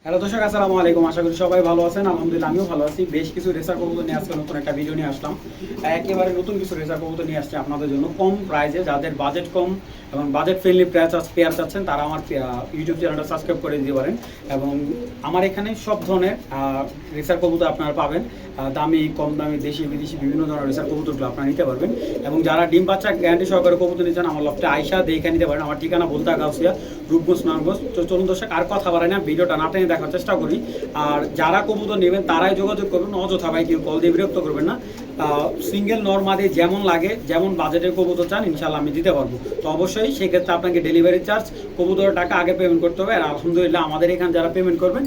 Hello দর্শক, আসসালামু আলাইকুম। আশা করি সবাই ভালো আছেন। আলহামদুলিল্লাহ আমিও ভালো আছি। বেশ কিছু রেসার কবুতর নিয়ে আজকে নতুন একটা ভিডিও নিয়ে আসলাম। একেবারে নতুন কিছু রেসার কবুতর নিয়ে আসছি আপনাদের জন্য কম প্রাইসে। যাদের বাজেট কম এবং বাজেট ফ্রেন্ডলি পেয়ার চাচ্ছেন তারা আমার ইউটিউব চ্যানেলটা সাবস্ক্রাইব করে দিতে পারেন। এবং আমার এখানে সব ধরনের রেসার কবুতর আপনারা পাবেন। দামি, কম দামি, দেশি বিদেশি বিভিন্ন ধরনের রেসার কবুতরগুলো আপনারা নিতে পারবেন। এবং যারা ডিম বাচ্চা গ্যারান্টি সহকারে কবুতর নিচ্ছেন আমার লফটে আয়সা দেখে নিতে পারেন। আমার ঠিকানা বলতে গাউসিয়া, রূপগঞ্জ, নারায়ণগঞ্জ। তো চলুন দর্শক, আর কথা বাড়াই না, ভিডিওটা না টেনে দেখার চেষ্টা করি। আর যারা কবুতর নেবেন তারাই যোগাযোগ করবেন, অযথা ভাই কেউ কল দিয়ে বিরক্ত করবেন না। সিঙ্গেল নর্মাদে যেমন লাগে, যেমন বাজেটের কবুতর চান, ইনশাল্লাহ আমি দিতে পারবো। তো অবশ্যই সেক্ষেত্রে আপনাকে ডেলিভারি চার্জ, কবুতরের টাকা আগে পেমেন্ট করতে হবে। আর আলহামদুলিল্লাহ আমাদের এখানে যারা পেমেন্ট করবেন,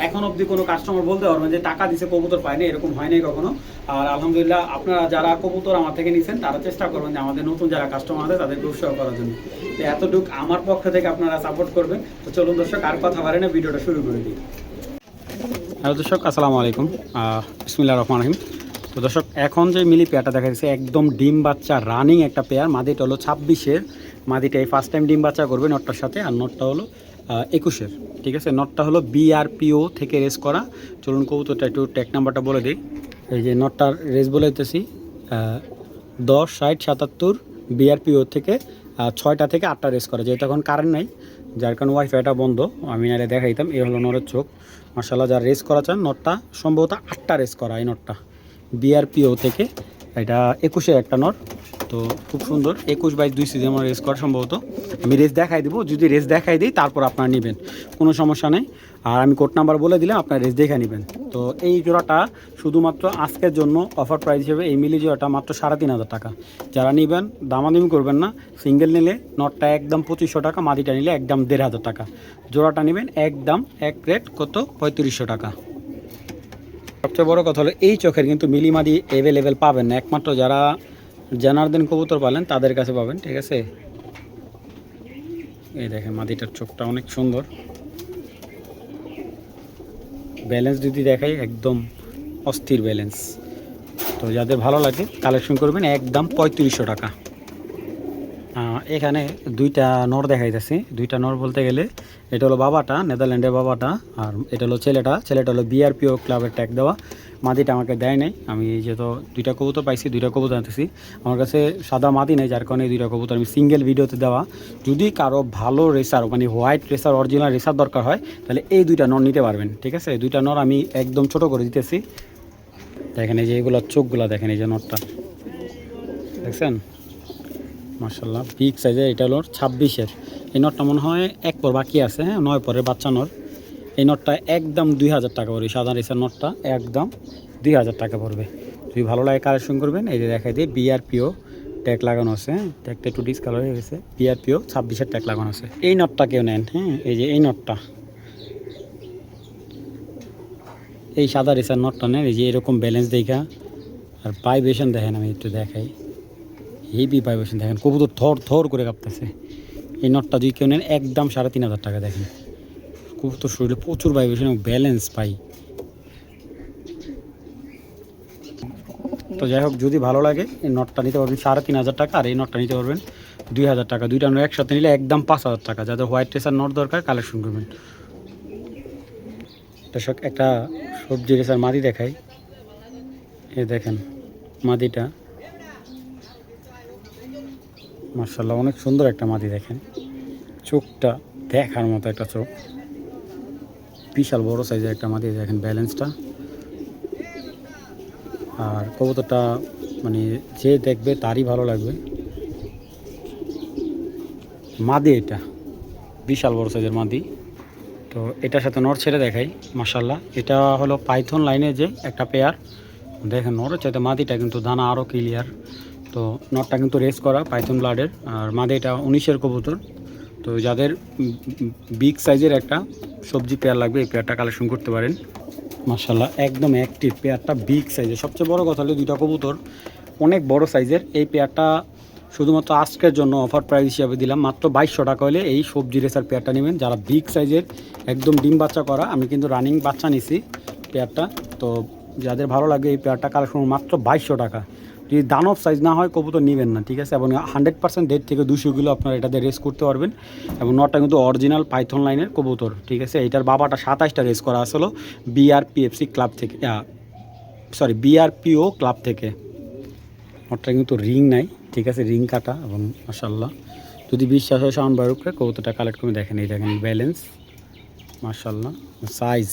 এখন অবধি কোনো কাস্টমার বলতে পারবেন যে টাকা দিছে কবুতর পায়নি, এরকম হয় নাই কখনো। আর আলহামদুলিল্লাহ আপনারা যারা কবুতর আমার থেকে নিচ্ছেন তারা চেষ্টা করবেন যে আমাদের নতুন যারা কাস্টমার আছে তাদেরকে উৎসাহ করার জন্য। তো এতটুকু আমার পক্ষ থেকে আপনারা সাপোর্ট করবেন। তো চলুন দর্শক, আর কথা বাড়ে না, ভিডিওটা শুরু করে দিই। হ্যালো দর্শক, আসসালামু আলাইকুম। বিসমিল্লাহির রহমানির রহিম। তো দর্শক, এখন যে মিলি পেয়ারটা দেখা যাচ্ছে একদম ডিম বাচ্চা রানিং একটা পেয়ার। মাদিটা হলো 26-এর, মাদিটা এই ফার্স্ট টাইম ডিম বাচ্চা করবে নটটার সাথে। আর নটটা হলো 21-এর, ঠিক আছে। নটটা হলো BRPO থেকে রেস করা। চলুন কবুতরটা একটু ট্যাগ নাম্বারটা বলে দিই। এই যে নটটার রেস বলে দিতেছি 10-60-77 BRPO থেকে 6টা থেকে 8টা রেস করা। যেহেতু এখন কারেন্ট নাই, যার কারণে ওয়াইফাইটা বন্ধ, আমি নাহলে দেখাইতাম। এই হলো নরের চোখ। মার্শাল্লাহ, যারা রেস করা চান, নটটা সম্ভবত 8টা রেস করা। এই নটটা BRPO থেকে, এটা 21-এর একটা নট। তো খুব সুন্দর, 21/2 সিজন রেস করা সম্ভবত। আমি রেস দেখাই দেবো, যদি রেস দেখাই দিই তারপর আপনারা নেবেন, কোনো সমস্যা নেই। আর আমি কোড নাম্বার বলে দিলাম, আপনার রেস দেখে নেবেন। তো এই জোড়াটা শুধুমাত্র আজকের জন্য অফার প্রাইস হিসেবে এই মিলি জোড়াটা মাত্র 3,500 টাকা। যারা নেবেন দামাদামি করবেন না। সিঙ্গেল নিলে নটটা একদম 2500 টাকা, মাদিটা নিলে একদম 1,500 টাকা। জোড়াটা নেবেন একদম এক রেট কত, 3500 টাকা। সবচেয়ে বড় কথা হলো এই চোখের কিন্তু মিলি মাদি অ্যাভেলেবেল পাবেন না, একমাত্র যারা জানারদিন কবুতর পালেন তাদের কাছে পাবেন, ঠিক আছে। এই দেখেন মাদিটার চোখটা অনেক সুন্দর। ব্যালেন্স যদি দেখাই, একদম অস্থির ব্যালেন্স। তো যাদের ভালো লাগে কালেকশন করবেন, একদম 3500 টাকা। এখানে দুইটা নর দেখাইতেছি। দুইটা নর বলতে গেলে এটা হলো বাবাটা, নেদারল্যান্ডের বাবাটা। আর এটা হলো ছেলেটা হলো BRPO ক্লাবের ট্যাগ দেওয়া। মাদিটা আমাকে দেয় নাই, আমি যেহেতু দুইটা কবুতর পাইছি, দুইটা কবুতর আনতেছি। আমার কাছে সাদা মাদি নেই, যার কারণে দুইটা কবুতর আমি সিঙ্গেল ভিডিওতে দেওয়া। যদি কারো ভালো রেসার, মানে হোয়াইট রেসার, অরিজিনাল রেসার দরকার হয়, তাহলে এই দুইটা নর নিতে পারবেন, ঠিক আছে। দুইটা নর আমি একদম ছোট করে দিতেছি। দেখেন এই যে এগুলো চোখগুলা, দেখেন এই যে নরটা দেখছেন, মার্শাল্লাহ বিগ সাইজের। এটা হলো 26-এর। এই নটটা মনে হয় এক পর বাকি আছে, হ্যাঁ 9 পরের বাচ্চা নর। এই নটটা একদম 2000 টাকা পড়বে। সাদা রেসার নটটা একদম 2000 টাকা পড়বে। যদি ভালো লাগে কালেকশন করবেন। এই যে দেখাই দিয়ে BRPO ট্যাগ লাগানো আছে, হ্যাঁ ট্যাগটা একটু ডিসকালার হয়ে গেছে। BRPO 26-এর ট্যাগ লাগানো আছে। এই নটটা কেউ নেন, হ্যাঁ এই যে এই নটটা, এই সাদা রেসার নটটা নেন। এই যে এরকম ব্যালেন্স দেখা, আর ভাইব্রেশন দেখেন, আমি একটু দেখাই। হেভি ভাইব্রেশন দেখেন, কবুতর থর থর করে কাঁপতেছে। এই নটটা যদি কেউ নেন একদম 3500 টাকা। দেখেন কবুতর শরীরে প্রচুর ভাইব্রেশন এবং ব্যালেন্স পাই। তো যাই হোক, যদি ভালো লাগে এই নটটা নিতে পারবেন 3500 টাকা, আর এই নটটা নিতে পারবেন 2000 টাকা। দুইটা নট একসাথে নিলে একদম 5000 টাকা। যাদের হোয়াইট রেসার নট দরকার কালেকশন করবেন। দর্শক, একটা সবজি রেসার মাদি দেখাই। এ দেখেন মাদিটা, মার্শাল্লাহ অনেক সুন্দর একটা মাদি। দেখেন চোখটা দেখার মতো একটা চোখ, বিশাল বড় সাইজের একটা মাদি। দেখেন ব্যালেন্সটা। আর কবুতরটা মানে যে দেখবে তারই ভালো লাগবে। মাদি এটা বিশাল বড় সাইজের মাদি। তো এটার সাথে নর ছেড়ে দেখাই। মার্শাল্লাহ, এটা হলো পাইথন লাইনে যে একটা পেয়ার। দেখেন নরের চাইতে মাদিটা কিন্তু দানা আরও ক্লিয়ার। তো নটটা কিন্তু রেস করা পাইথন ব্লাডের, আর মাদি এটা 19-এর কবুতর। তো যাদের বিগ সাইজের একটা সবজি পেয়ার লাগবে, এই পেয়ারটা কালেকশন করতে পারেন। মার্শাল্লাহ একদম অ্যাক্টিভ পেয়ারটা, বিগ সাইজের। সবচেয়ে বড় কথা হলো দুইটা কবুতর অনেক বড় সাইজের। এই পেয়ারটা শুধুমাত্র আজকের জন্য অফার প্রাইস হিসাবে দিলাম, মাত্র 2200 টাকা হলে এই সবজি রেসার পেয়ারটা নেবেন। যারা বিগ সাইজের একদম ডিম বাচ্চা করা, আমি কিন্তু রানিং বাচ্চা নিছি পেয়ারটা। তো যাদের ভালো লাগে এই পেয়ারটা কালেকশন মাত্র 2200 টাকা। যদি দানব সাইজ না হয় কবুতর নেবেন না, ঠিক আছে। এবং 100% 1.5 থেকে 200 কিলো আপনারা এটাতে রেস করতে পারবেন। এবং নটটা কিন্তু অরিজিনাল পাইথন লাইনের কবুতর, ঠিক আছে। এটার বাবাটা 27টা রেস করা আসলো বিআরপিএফসি ক্লাব থেকে, বিআরপিও ক্লাব থেকে। নটটা কিন্তু রিং নাই, ঠিক আছে, রিং কাটা। এবং মাশাআল্লাহ যদি বিশ্বাস হয় শাওন ভাইয়ের উপরে, কবুতরটা কালেক্ট করে দেখেন, এই দেখেন ব্যালেন্স মাশাআল্লাহ, সাইজ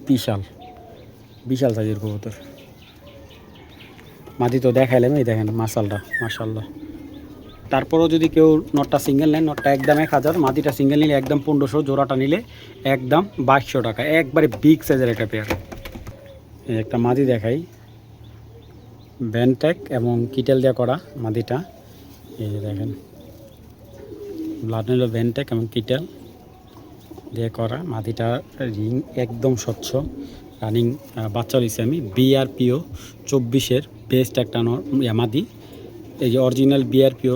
বিশাল বিশাল সাইজের কবুতর। মাদি তো দেখাইলাম, এই দেখেন মাশাআল্লাহ। তারপরেও যদি কেউ নটটা সিঙ্গেল নেন, নটটা একদম 1000, মাদিটা সিঙ্গেল নিলে একদম 1500, জোড়াটা নিলে একদম 2200 টাকা। একবারে বিগ সাইজের একটা পেয়ার। এই একটা মাদি দেখাই, ব্যান্টেক এবং কিটেল দিয়ে করা মাদিটা, এই যে দেখেন ব্লাড নিল ব্যান্টেক এবং কিটেল দিয়ে করা মাদিটা। রিং একদম স্বচ্ছ, রানিং বাচ্চা হয়েছে আমি বিআরপিও 24-এর বেস্ট একটা মাদি। এই যে অরিজিনাল বিআরপিও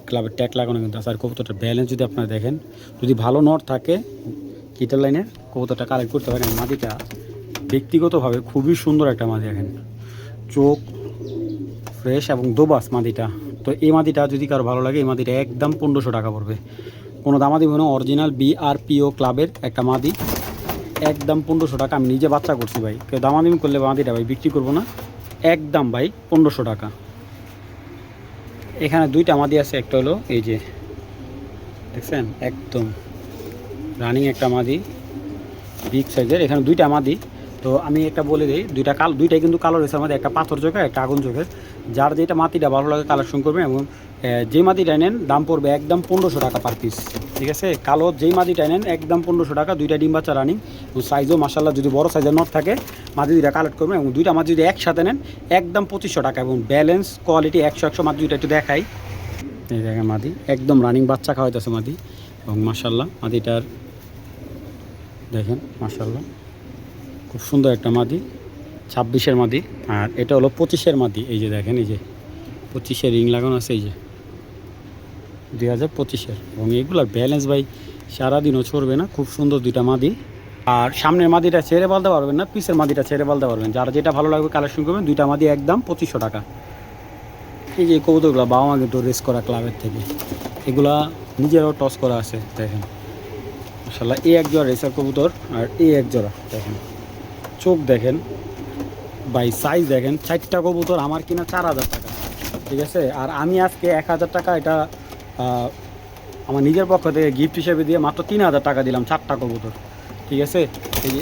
ক্লাবের ট্যাগ লাগানো কিন্তু আছে। আর কবুতরটার ব্যালেন্স যদি আপনারা দেখেন, যদি ভালো নট থাকে কিটার লাইনের, কবুতরটা কালেক্ট করতে পারেন। মাদিটা ব্যক্তিগতভাবে খুবই সুন্দর একটা মাদি, দেখেন চোখ ফ্রেশ এবং দোবাস মাদিটা। তো এই মাদিটা যদি কারো ভালো লাগে, এই মাদিটা একদম 1500 টাকা পড়বে। কোনো দামাদি কোনো অরিজিনাল বিআরপিও ক্লাবের একটা মাদি, একদম 1500 টাকা। আমি নিজে বাচ্চা করছি ভাই, কেউ দামাদামি করলে মাদিটা ভাই বিক্রি করবো না, একদম ভাই 1500 টাকা। এখানে দুইটা মাদি আছে, একটা হলো এই যে দেখছেন একদম রানিং একটা মাদি বিগ সাইজের, এখানে দুইটা মাদি। তো আমি একটা বলে দিই, দুইটাই কিন্তু কালো রেসার মধ্যে, একটা পাথর চোখের একটা আগুন চোখের। যার যেটা মাটিটা ভালো লাগে কালেকশন করবেন। এবং যে মাদিটা নেন দাম পড়বে একদম 1500 টাকা পার পিস, ঠিক আছে। কালো যেই মাদিটা নেন একদম 1500 টাকা। দুইটা ডিম বাচ্চা রানিং, সাইজও মাশাআল্লাহ, যদি বড় সাইজের নট থাকে মাদি দুইটা কালেক্ট করবেন। এবং দুইটা মাদি যদি একসাথে নেন একদম 2500 টাকা। এবং ব্যালেন্স কোয়ালিটি 100 মাদি দুইটা একটু দেখাই, এই দেখেন মাদি একদম রানিং বাচ্চা খাওয়াইতেছে মাদি। এবং মাশাআল্লাহ মাদিটার দেখেন মাশাআল্লাহ খুব সুন্দর একটা মাদি, 26-এর মাদি। আর এটা হলো 25-এর মাদি, এই যে দেখেন, এই যে 25-এর রিং লাগানো আছে, এই যে 2025-এর। এবং এগুলোর ব্যালেন্স ভাই সারাদিনও ছড়বে না, খুব সুন্দর দুইটা মাদি। আর সামনের মাদিটা ছেড়ে বলতে পারবেন না, পিসের মাদিটা ছেড়ে বলতে পারবেন। যারা যেটা ভালো লাগবে কালেকশন করবেন। দুইটা মাদি একদম 2500 টাকা। এই যে কবুতরগুলো বাবা মা কিন্তু রেস করা ক্লাবের থেকে, এগুলা নিজেরাও টস করা আছে, দেখেন মাশাআল্লাহ। এই এক জোড়া রেসার কবুতর, আর এই এক জোড়া দেখেন, চোখ দেখেন ভাই, সাইজ দেখেন। 4টা কবুতর আমার কিনা 4000 টাকা, ঠিক আছে। আর আমি আজকে 1000 টাকা এটা আমার নিজের পক্ষ থেকে গিফট হিসেবে দিয়ে মাত্র 3000 টাকা দিলাম 4টা কবুতর, ঠিক আছে। এই যে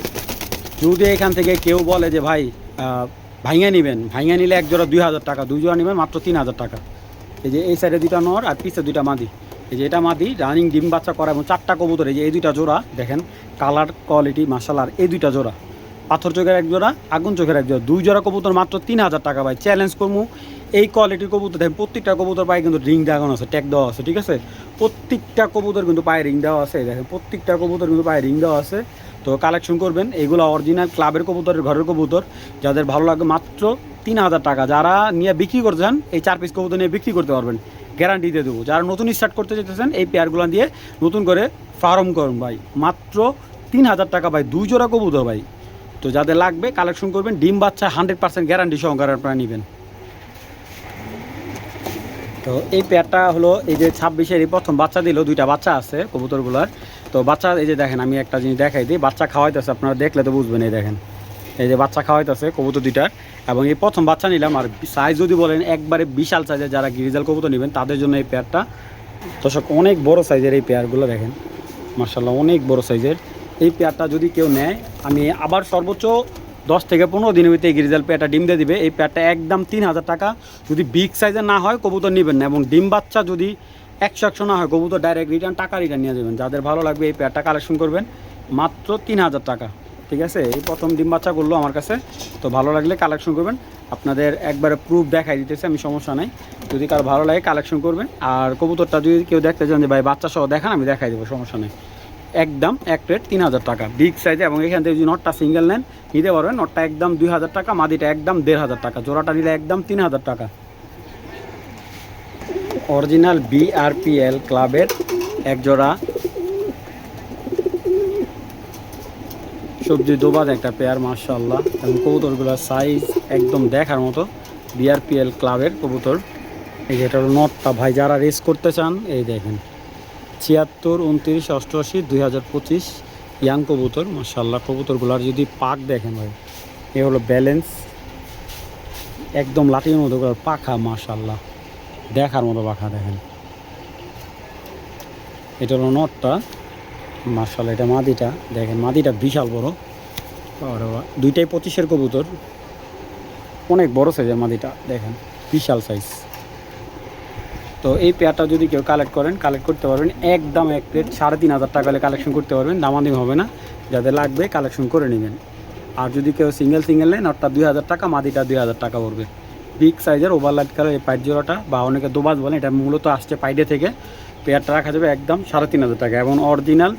যদি এখান থেকে কেউ বলে যে ভাই ভাইঙা নেবেন, ভাইঙা নিলে এক জোড়া 2000 টাকা, 2 জোড়া নেবেন মাত্র 3000 টাকা। এই যে এই সাইডে দুইটা নর আর পিছে দুইটা মাদি, এই যে এটা মাদি রানিং ডিম বাচ্চা করা। এবং 4টা কবুতর, এই যে এই দুইটা জোড়া দেখেন কালার কোয়ালিটি মাশাআল্লাহ। আর এই দুইটা জোড়া পাথর চোখের এক জোড়া, আগুন চোখের এক জোড়া, 2 জোড়া কবুতর মাত্র 3000 টাকা ভাই। চ্যালেঞ্জ করবো এই কোয়ালিটির কবুতর দেখেন, প্রত্যেকটা কবুতর পায়ে কিন্তু রিং দেওয়ানো আছে, ট্যাগ দেওয়া আছে, ঠিক আছে। প্রত্যেকটা কবুতর কিন্তু পায়ে রিং দেওয়া আছে, দেখেন প্রত্যেকটা কবুতর কিন্তু পায়ে রিং দেওয়া আছে। তো কালেকশন করবেন, এগুলো অরিজিনাল ক্লাবের কবুতরের ঘরের কবুতর, যাদের ভালো লাগবে মাত্র 3000 টাকা। যারা নিয়ে বিক্রি করতে চান এই 4 পিস কবুতর নিয়ে বিক্রি করতে পারবেন, গ্যারান্টি দিয়ে দেবো। যারা নতুন স্টার্ট করতে চাইতেছেন এই পেয়ারগুলো দিয়ে নতুন করে ফার্ম করুন ভাই, মাত্র 3000 টাকা ভাই, 2 জোড়া কবুতর ভাই। তো যাদের লাগবে কালেকশন করবেন, ডিম বাচ্চা 100% গ্যারান্টি সহকারে আপনারা নেবেন। তো এই পেয়ারটা হলো এই যে 26-এর প্রথম বাচ্চা দিল, 2টা বাচ্চা আছে কবুতরগুলার। তো বাচ্চা এই যে দেখেন, আমি একটা জিনিস দেখাই দিই, বাচ্চা খাওয়াইতেছে, আপনারা দেখলে তো বুঝবেন। এই দেখেন, এই যে বাচ্চা খাওয়াইতেছে কবুতর 2টার। এবং এই প্রথম বাচ্চা নিলাম। আর সাইজ যদি বলেন একবারে বিশাল সাইজের, যারা গ্রিজাল কবুতর নেবেন তাদের জন্য এই পেয়ারটা। দর্শক অনেক বড় সাইজের এই পেয়ারগুলো দেখেন মাশাআল্লাহ, অনেক বড় সাইজের এই পেয়ারটা যদি কেউ নেয়, আমি আবার সর্বোচ্চ 10 থেকে 15 দিনের ভিতরে গ্রিজাল পেয়ারটা ডিম দিয়ে দিবে। এই পেয়ারটা একদম 3000 টাকা। যদি বিগ সাইজের না হয় কবুতর নেবেন না। এবং ডিম বাচ্চা যদি 100 না হয় কবুতর ডাইরেক্ট টাকা রিটার্ন নিয়ে যাবেন। যাদের ভালো লাগবে এই পেয়ারটা কালেকশন করবেন মাত্র 3000 টাকা, ঠিক আছে। এই প্রথম ডিম বাচ্চা করলো আমার কাছে, তো ভালো লাগলে কালেকশন করবেন। আপনাদের একবারে প্রুফ দেখাই দিতেছে আমি, সমস্যা নাই। যদি কারো ভালো লাগে কালেকশন করবেন। আর কবুতরটা যদি কেউ দেখতে চান যে ভাই বাচ্চা সহ দেখান, আমি দেখাই দেবো, সমস্যা নেই। একদম এক রেট 3000 টাকা বিগ সাইজে। এবং এখান থেকে যদি নটটা সিঙ্গেল নেন নিতে পারবেন, নটটা একদম 2000 টাকা, মাদিটা একদম 1500 টাকা, জোড়াটা নিলে একদম 3000 টাকা। অরিজিনাল বিআরপিএল ক্লাবের এক জোড়া সবজি দোবাজ একটা পেয়ার মাশাআল্লাহ। এবং কবুতরগুলোর সাইজ একদম দেখার মতো, বিআরপিএল ক্লাবের কবুতর। এই যে এটা হলো নটটা ভাই, যারা রেস করতে চান এই দেখেন 76, 29, 88, 2025 ইয়াং কবুতর। মাশাআল্লাহ কবুতরগুলার যদি পাক দেখেন ভাই, এ হলো ব্যালেন্স একদম লাঠির মতো করে পাখা, মাশাআল্লাহ দেখার মতো পাখা দেখেন। এটা হলো নটটা, মাশাআল্লাহ এটা মাদিটা দেখেন, মাদিটা বিশাল বড়। আর দুইটাই 25-এর কবুতর, অনেক বড় সাইজের মাদিটা দেখেন, বিশাল সাইজ। তো এই পেয়ারটা যদি কেউ কালেক্ট করতে পারবেন একদম এক প্লেট 3,500 টাকা হলে কালেকশন করতে পারবেন, দামাদামি হবে না। যাদের লাগবে কালেকশন করে নেবেন। আর যদি কেউ সিঙ্গেল নেন নটটা 2,000 টাকা, মাদিটা 2,000 টাকা পড়বে। বিগ সাইজের ওভারলাইট কালার এই পাইট জোড়াটা, বা অনেকে দোবাজ বলেন, এটা মূলত আসছে পাইডে থেকে। পেয়ারটা রাখা যাবে একদম 3,500 টাকা এবং অরিজিনাল,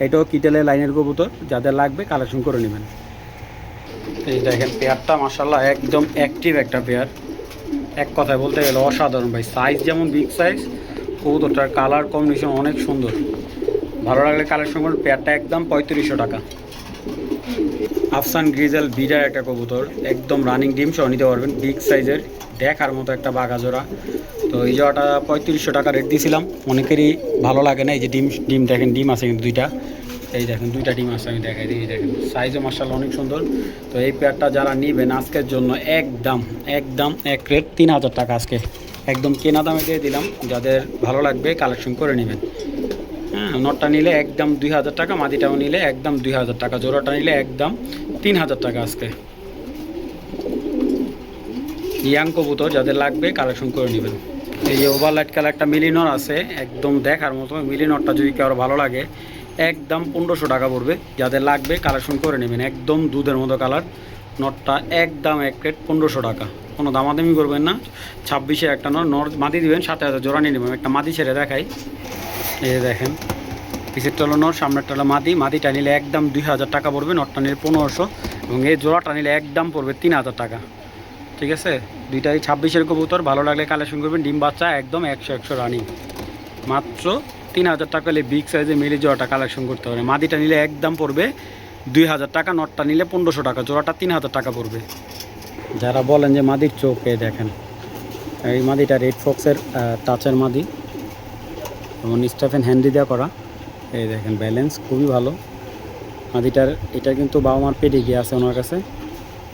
এটাও কিটেলের লাইনের কবুতর। যাদের লাগবে কালেকশন করে নেবেন। এই দেখেন পেয়ারটা মাশাআল্লাহ একদম অ্যাক্টিভ একটা পেয়ার, এক কথায় বলতে গেলে অসাধারণ ভাই। সাইজ যেমন বিগ সাইজ, কবুতরটার কালার কম্বিনেশন অনেক সুন্দর। ভালো লাগলে কালেকশন করুন। পেয়ারটা একদম 3,500 টাকা। আফসান গ্রিজেল বিডার একটা কবুতর, একদম রানিং ডিম সহ নিতে পারবেন, বিগ সাইজের দেখার মতো একটা বাঘা জোড়া। তো এই জোড়াটা 3,500 টাকা রেট দিয়েছিলাম। অনেকেরই ভালো লাগে না, এই যে ডিম দেখেন, ডিম আছে কিন্তু দুইটা, এই দেখেন দুইটা ডিম আছে, আমি দেখাই দিই, দেখেন সাইজও মাশাআল্লাহ অনেক সুন্দর। তো এই পেয়ারটা যারা নেবেন আজকের জন্য একদম এক রেট 3,000 টাকা, আজকে একদম কেনা দামে দিয়ে দিলাম। যাদের ভালো লাগবে কালেকশন করে নেবেন। হ্যাঁ, নটটা নিলে একদম 2,000 টাকা, মাদিটাও নিলে একদম 2,000 টাকা, জোড়াটা নিলে একদম 3,000 টাকা আজকে। ইয়াং কবুতর যাদের লাগবে কালেকশন করে নেবেন। এই যে ওভারলাইট কালার একটা মিলিনর আছে, একদম দেখার মতো। মিলিনরটা যদি কারো ভালো লাগে একদম 1,500 টাকা পড়বে। যাদের লাগবে কালেকশন করে নেবেন, একদম দুধের মতো কালার। নটটা একদম এক প্লেট 1,500 টাকা, কোনো দামাদামি করবেন না। 26-এর একটা নর মাদি দিবেন, 7,000 জোড়া নিয়ে নেবেন। একটা মাদি ছেড়ে দেখাই, এই যে দেখেন পিছেরটা হলো নর, সামনেরটা হলো মাদি। মাদিটা নিলে একদম 2,000 টাকা পড়বে, নটটা নিলে 1,500 এবং এই জোড়াটা নিলে একদম পড়বে 3,000 টাকা। ঠিক আছে, দুইটাই 26-এর কবুতর। ভালো লাগলে কালেকশন করবেন। ডিম বাচ্চা একদম 100 রানিং, মাত্র 3,000 টাকা হলে বিগ সাইজে মিলি জোড়াটা কালেকশন করতে পারে। মাদিটা নিলে একদম পড়বে 2,000 টাকা, নটটা নিলে 1,500 টাকা, জোড়াটা 3,000 টাকা পড়বে। যারা বলেন যে মাদির চোখে দেখেন, এই মাদিটা রেড ফক্সের টাচের মাদি এবং স্টাফেন হ্যান্ডি দেওয়া করা। এই দেখেন ব্যালেন্স খুবই ভালো মাদিটার। এটা কিন্তু বাবা মার পেডিগ্রি আছে ওনার কাছে,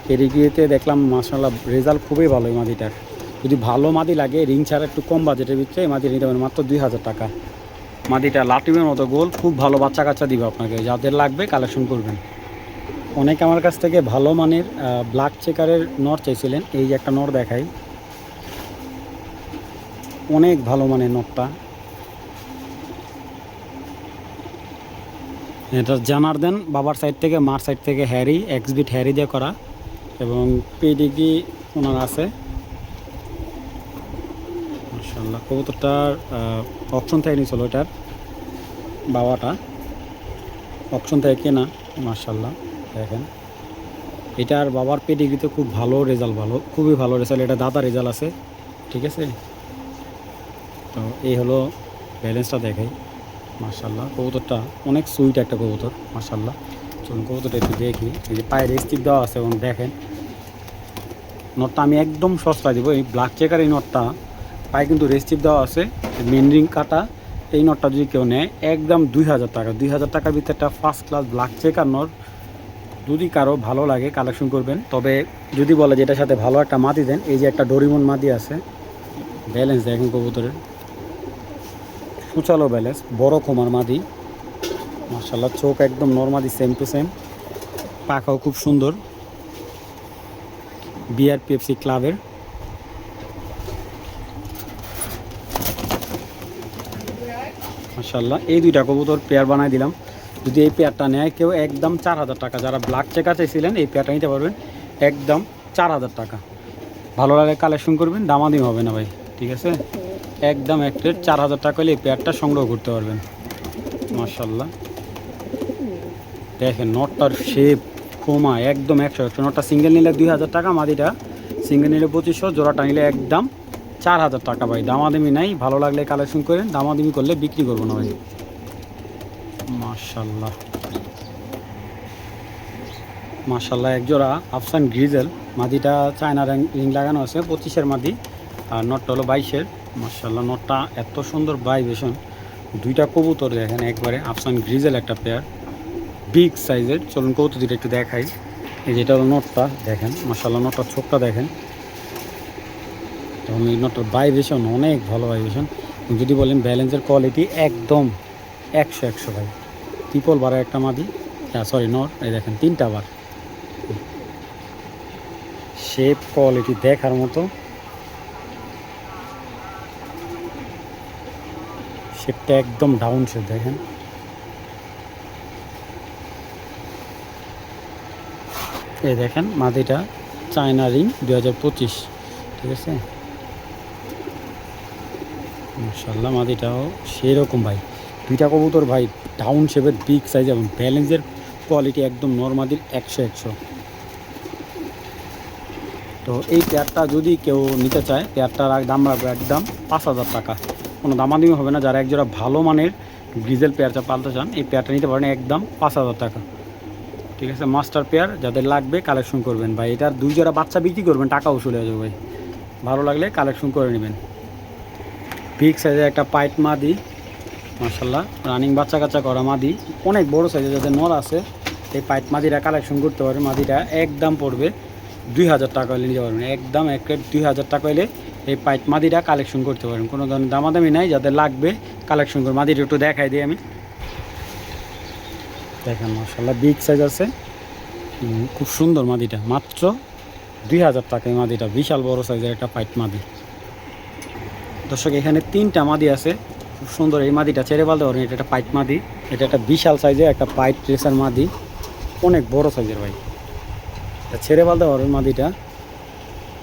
পেডিগ্রিতে দেখলাম মাশাআল্লাহ রেজাল্ট খুবই ভালো এই মাদিটার। যদি ভালো মাদি লাগে রিং ছাড়া একটু কম বাজেটের ভিতরে এই মাদি নিতে পারেন মাত্র 2,000 টাকা। মাদিটা লাটিমের মতো গোল, খুব ভালো বাচ্চা কাচ্চা দিবে আপনাকে। যাদের লাগবে কালেকশন করবেন। অনেকে আমার কাছ থেকে ভালো মানের ব্ল্যাক চেকারের নর চাইছিলেন, এই যে একটা নর দেখাই, অনেক ভালো মানের নরটা। এটা জানার্দেন বাবার সাইড থেকে, মার সাইড থেকে হ্যারি, এক্সবিট হ্যারি দিয়ে করা এবং পেডিগ্রি ওনার আছে মাশাআল্লাহ। কবুতরটার অপশন থেকে নিয়েছিল, ওইটার বাবাটা অপশন থেকে কেনা মাশাআল্লাহ। দেখেন এটার বাবার পেডিগ্রিতে খুব ভালো রেজাল্ট, ভালো খুবই ভালো রেজাল্ট। এটা দাদা রেজাল্ট আছে, ঠিক আছে। তো এই হলো ব্যালেন্সটা দেখাই মাশাআল্লাহ। কবুতরটা অনেক সুইট একটা কবুতর মাশাআল্লাহ। চলুন কবুতরটা একটু দেখি। এই যে পায়ে রেস্টিক দেওয়া আছে এবং দেখেন নটটা আমি একদম সস্তায় দিব। এই ব্ল্যাক চেকার এই নটটা পায়ে কিন্তু রেস্টিক দেওয়া আছে, মেন রিং কাটা। এই নটটা যদি কেউ নেয় একদম 2,000 টাকা। 2,000 টাকার ভিতরে একটা first class black checker not. যদি কারো ভালো লাগে কালেকশন করবেন। তবে যদি বলে যে এটার সাথে ভালো একটা মাদি দেন, এই যে একটা ডোরিমন মাদি আছে, ব্যালেন্স দেখেন কবুতরের সুচালো ব্যালেন্স, বড় খোমার মাদি মাশাআল্লাহ। চোখ একদম নরমাদি, সেম টু সেম, পাখাও খুব সুন্দর। বিআরপিএফসি ক্লাবের মাশাআল্লাহ। এই দুইটা কবুতর পেয়ার বানাই দিলাম। যদি এই পেয়ারটা নেয় কেউ একদম 4,000 টাকা। যারা ব্ল্যাক চেকার চাইছিলেন এই পেয়ারটা নিতে পারবেন একদম 4,000 টাকা। ভালো লাগে কালেকশন করবেন, দামাদামি হবে না ভাই, ঠিক আছে। একদম এক প্লেট 4,000 টাকা হলে এই পেয়ারটা সংগ্রহ করতে পারবেন মাশাআল্লাহ। দেখেন নটটার শেপ খোমা একদম 100। নটটা সিঙ্গেল নিলে 2,000 টাকা, মাদিটা সিঙ্গেল নিলে 2,500, জোড়াটা নিলে একদম 4,000 টাকা ভাই। দামাদামি নাই, ভালো লাগলে কালেকশন করেন, দামাদামি করলে বিক্রি করবো না ভাই মাশাআল্লাহ। মাশাআল্লাহ এক জোড়া আফসান গ্রিজেল, মাদিটা চায়না রিং লাগানো আছে 25-এর মাদি, আর নটটা হলো 22-এর। মাশাআল্লাহ নটটা এত সুন্দর ভাইব্রেশন, দুইটা কবুতর দেখেন একবারে আফসান গ্রিজেল একটা পেয়ার, বিগ সাইজের। চলুন কবুতর দুটো একটু দেখাই। এই যেটা হলো নটটা দেখেন, মাশাআল্লাহ নটটার চোখটা দেখেন, এবং এই নটটার ভাইব্রেশন অনেক ভালো ভাইব্রেশন। যদি বলেন ব্যালেন্সের কোয়ালিটি একদম 100 ভাই। ট্রিপল বারের একটা মাদি, সরি নট, এই দেখেন 3টা বার, শেপ কোয়ালিটি দেখার মতো, শেপটা একদম ডাউন শেপ দেখেন। এই দেখেন মাদিটা চায়না রিং 2025, ঠিক আছে। মাশাআল্লাহ মাদিটাও সেরকম ভাই, দুইটা কবুতর ভাই ডাউন শেপের বিগ সাইজ এবং ব্যালেন্সের কোয়ালিটি একদম নর্মাদির 100। তো এই পেয়ারটা যদি কেউ নিতে চায়, পেয়ারটার দাম রাখবে একদম 5,000 টাকা, কোনো দামাদামি হবে না। যারা একজোড়া ভালো মানের গ্রিজেল পেয়ারটা পালতে চান এই পেয়ারটা নিতে পারেন একদম 5,000 টাকা, ঠিক আছে। মাস্টার পেয়ার যাদের লাগবে কালেকশন করবেন ভাই, এটার 2 জোড়া বাচ্চা বিক্রি করবেন, টাকাও চলে যাবে ভাই। ভালো লাগলে কালেকশন করে নেবেন। বিগ সাইজের একটা পাইট মাদি, মাশাআল্লাহ রানিং বাচ্চা কাচ্চা করা মাদি, অনেক বড় সাইজের যাদের নর আছে এই পাইট মাদিটা কালেকশন করতে পারবেন। মাদিটা একদম পড়বে 2,000 টাকা হলে নিতে পারবেন, একদম 2,000 টাকা হলে এই পাইট মাদিটা কালেকশন করতে পারেন, কোনো ধরনের দামাদামি নাই। যাদের লাগবে কালেকশন করে। মাদিটা একটু দেখাই দিই আমি, দেখেন মাশাআল্লাহ বিগ সাইজ আছে, খুব সুন্দর মাদিটা, মাত্র 2,000 টাকায় মাদিটা, বিশাল বড় সাইজের একটা পাইট মাদি। দর্শক এখানে 3টা মাদি আছে, খুব সুন্দর। এই মাদিটা ছেড়ে বলতে পারেন, এটা একটা পাইট মাদি, এটা একটা বিশাল সাইজের একটা পাইট রেসার মাদি, অনেক বড় সাইজের ভাই, এটা ছেড়ে বলতে পারবেন মাদিটা,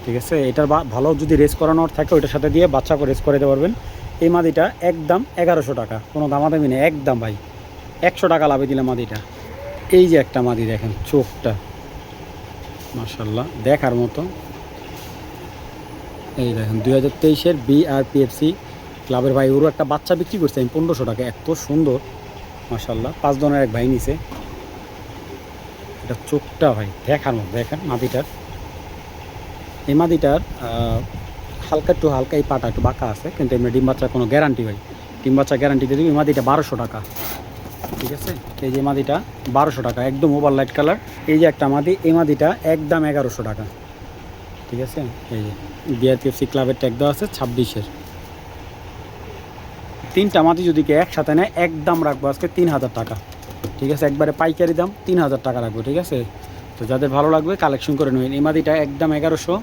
ঠিক আছে। এটার ভালো যদি রেস করানোর থাকে ওইটার সাথে দিয়ে বাচ্চা করে রেস করে দিতে পারবেন। এই মাদিটা একদম 1100 টাকা, কোনো দামাদামি নেই, একদম ভাই 100 টাকা লাভে দিলাম মাদিটা। এই যে একটা মাদি দেখেন, চোখটা মাশাআল্লাহ দেখার মতো। এই দেখেন 2023-এর BRPFC ক্লাবের ভাই, ওরও একটা বাচ্চা বিক্রি করছে আমি 1500 টাকা, এত সুন্দর মাশাআল্লাহ। 5 জনের এক ভাই নিছে, এটা চোখটা ভাই দেখার মতো। দেখেন মাদিটার, এই মাদিটার হালকা এই পাটা একটু বাঁকা আছে, কিন্তু এমনি ডিম বাচ্চার কোনো গ্যারান্টি ভাই, ডিম বাচ্চা গ্যারান্টি দিয়ে দেবে। এই মাদিটা 1200 টাকা, ঠিক আছে। এই যে মাদিটা 1200 টাকা, একদম ওভার লাইট কালার। এই যে একটা মাদি, এই মাদিটা একদম 1100 টাকা, ঠিক আছে। এই যে BRPFC ক্লাবের ট্যাগ দেওয়া আছে 26-এর। 3টা মাদি যদি কেউ একসাথে নেয় একদম রাখবো আজকে 3,000 টাকা, ঠিক আছে। একবারে পাইকারি দাম 3,000 টাকা রাখবো, ঠিক আছে। তো যাদের ভালো লাগবে কালেকশন করে নেবেন। এই মাদিটা একদম 1100,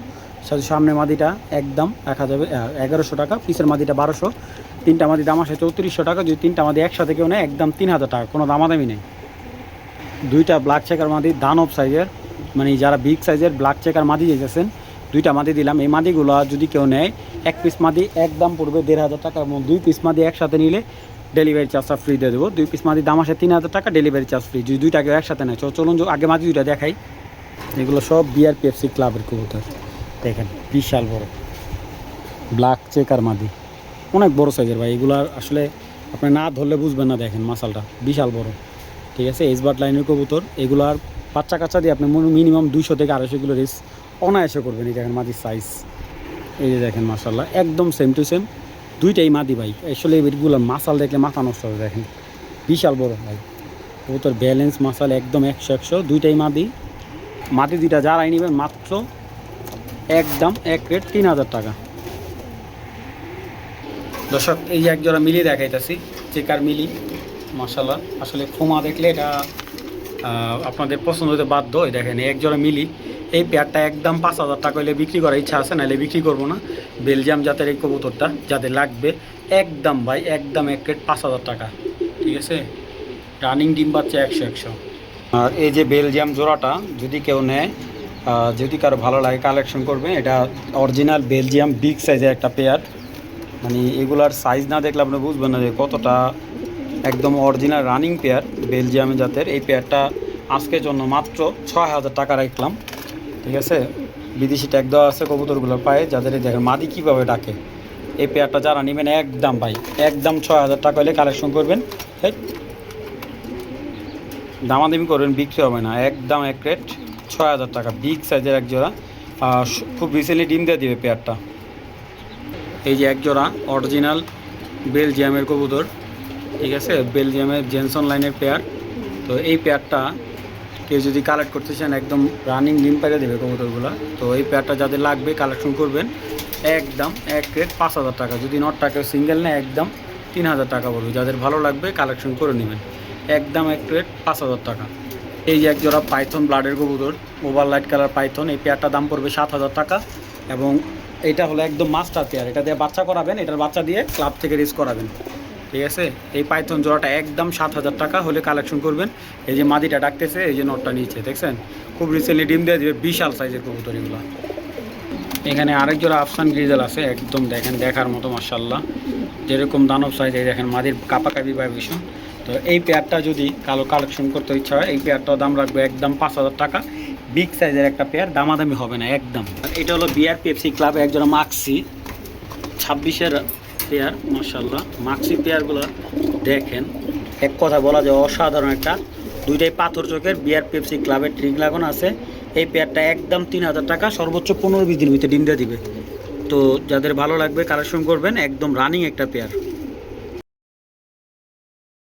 সামনে মাদিটা একদম রাখা যাবে 1100 টাকা, পিসের মাদিটা 1200, 3টা মাদি দাম আসে 3400 টাকা। যদি 3টা মাদি একসাথে কেউ নেয় একদম 3,000 টাকা, কোনো দামাদামি নেই। 2টা ব্ল্যাক চেকার মাদি দানব সাইজের, মানে যারা বিগ সাইজের ব্ল্যাক চেকার মাদি যেতেছেন 2টা মাদি দিলাম। এই মাদিগুলো যদি কেউ নেয়, 1 পিস মাদি একদম পড়বে 1,500 টাকা, এবং 2 পিস মাদি একসাথে নিলে ডেলিভারি চার্জটা ফ্রি দিয়ে দেবো। 2 পিস মাদি দাম আসে 3,000 টাকা, ডেলিভারি চার্জ ফ্রি যদি 2টা কেউ একসাথে নেয়। চলুন আগে মাদি 2টা দেখাই। এগুলো সব BRPFC ক্লাবের কবুতর, দেখেন বিশাল বড় ব্ল্যাক চেকার মাদি, অনেক বড় সাইজের ভাই। এগুলো আসলে আপনি না ধরলে বুঝবেন না, দেখেন মাসালটা বিশাল বড়, ঠিক আছে। এসবার্ড লাইনের কবুতর, এগুলার বাচ্চা কাচ্চা দিয়ে আপনি মিনিমাম 200 থেকে 250 কিলো রেস অনায়াসে করবেন। এই দেখেন মাদির সাইজ, এই যে দেখেন মাশাআল্লাহ একদম সেম টু সেম, 2টাই মাদি ভাই। আসলে এগুলো মাসাল দেখলে মাথা নষ্ট হবে, দেখেন বিশাল বড় ভাই কবুতর, ব্যালেন্স মাসাল একদম 100, 2টাই মাদি। মাদি 2টা যারাই নেবেন মাত্র একদম এক রেট 3,000 টাকা। দর্শক এই যে একজোড়া মিলি দেখাইতেছি, চেকার মিলি মাশাআল্লাহ। আসলে খোমা দেখলে এটা আপনাদের পছন্দ হতে বাধ্য। এই দেখেন একজোড়া মিলি, এই পেয়ারটা একদম 5,000 টাকা হলে বিক্রি করার ইচ্ছা আছে, নাহলে বিক্রি করবো না। বেলজিয়াম জাতের এই কবুতরটা যাদের লাগবে একদম ভাই একদম 1 রেট 5,000 টাকা, ঠিক আছে। রানিং ডিম বাচ্চা 100। আর এই যে বেলজিয়াম জোড়াটা যদি কেউ নেয়, যদি কারো ভালো লাগে কালেকশন করবে। এটা অরিজিনাল বেলজিয়াম বিগ সাইজের একটা পেয়ার, মানে এগুলার সাইজ না দেখলে আপনি বুঝবেন না যে কতটা একদম অরিজিনাল রানিং পেয়ার বেলজিয়াম জাতের। এই পেয়ারটা আজকের জন্য মাত্র 6,000 টাকা রাখলাম, ঠিক আছে। বিদেশি ট্যাগ দেওয়া আছে কবুতরগুলোর পায়ে। যাদের দেখেন মাদি কীভাবে ডাকে, এই পেয়ারটা যারা নেবেন একদম ভাই একদম 6,000 টাকা হলে কালেকশন করবেন। দামাদামি করবেন, বিক্রি হবে না, একদম এক রেট 6,000 টাকা, বিগ সাইজের এক জোড়া। খুব রিসেন্টলি ডিম দিয়ে দিবে পেয়ারটা। এই যে এক জোড়া অরিজিনাল বেলজিয়ামের কবুতর, ঠিক আছে, বেলজিয়ামের জেনসন লাইনের পেয়ার। তো এই পেয়ারটা কেউ যদি কালেক্ট করতে চান, একদম রানিং ডিম পেরে দেবে কবুতরগুলো। তো এই পেয়ারটা যাদের লাগবে কালেকশন করবেন, একদম এক রেট 5,000 টাকা। যদি নটটা কেউ সিঙ্গেল নেয় একদম 3,000 টাকা পড়বে। যাদের ভালো লাগবে কালেকশন করে নেবেন, একদম এক রেট 5,000 টাকা। এই যে এক জোড়া পাইথন ব্লাডের কবুতর, ওভার লাইট কালার পাইথন, এই পেয়ারটার দাম পড়বে 7,000 টাকা। এবং এটা হলো একদম মাস্টার পেয়ার, এটা দিয়ে বাচ্চা করাবেন, এটার বাচ্চা দিয়ে ক্লাব থেকে রেস করাবেন, ঠিক আছে। এই পাইথন জোড়াটা একদম 7,000 টাকা হলে কালেকশন করবেন। এই যে মাদিটা ডাকতেছে, এই যে নটটা নিচে দেখছেন, খুব রিসেন্টলি ডিম দিয়ে দেবে, বিশাল সাইজের কবুতর এগুলো। এখানে আরেক জোড়া আফসান গ্রিজেল আছে, একদম দেখেন দেখার মতো মাশাআল্লাহ, যেরকম দানব সাইজ, এই দেখেন মাদির কাপাকাপি ভাইব্রেশন। তো এই পেয়ারটা যদি কালো কালেকশন করতে ইচ্ছা হয়, এই পেয়ারটার দাম রাখবে একদম 5,000 টাকা, বিগ সাইজের একটা পেয়ার, দামাদামি হবে না একদম। এটা হলো বিআর পেপসি ক্লাব একজোড়া মাক্সি 26-এর পেয়ার, মাশাআল্লাহ। মাক্সি পেয়ারগুলো দেখেন, এক কথা বলা যায় অসাধারণ একটা, দুইটাই পাথর চোখের, বিআর পেপসি ক্লাবের ট্রিক লাগানো আছে। এই পেয়ারটা একদম 3,000 টাকা, সর্বোচ্চ 15-20 দিন ভিতরে ডিম দিয়ে দিবে। তো যাদের ভালো লাগবে কালেকশন করবেন, একদম রানিং একটা পেয়ার।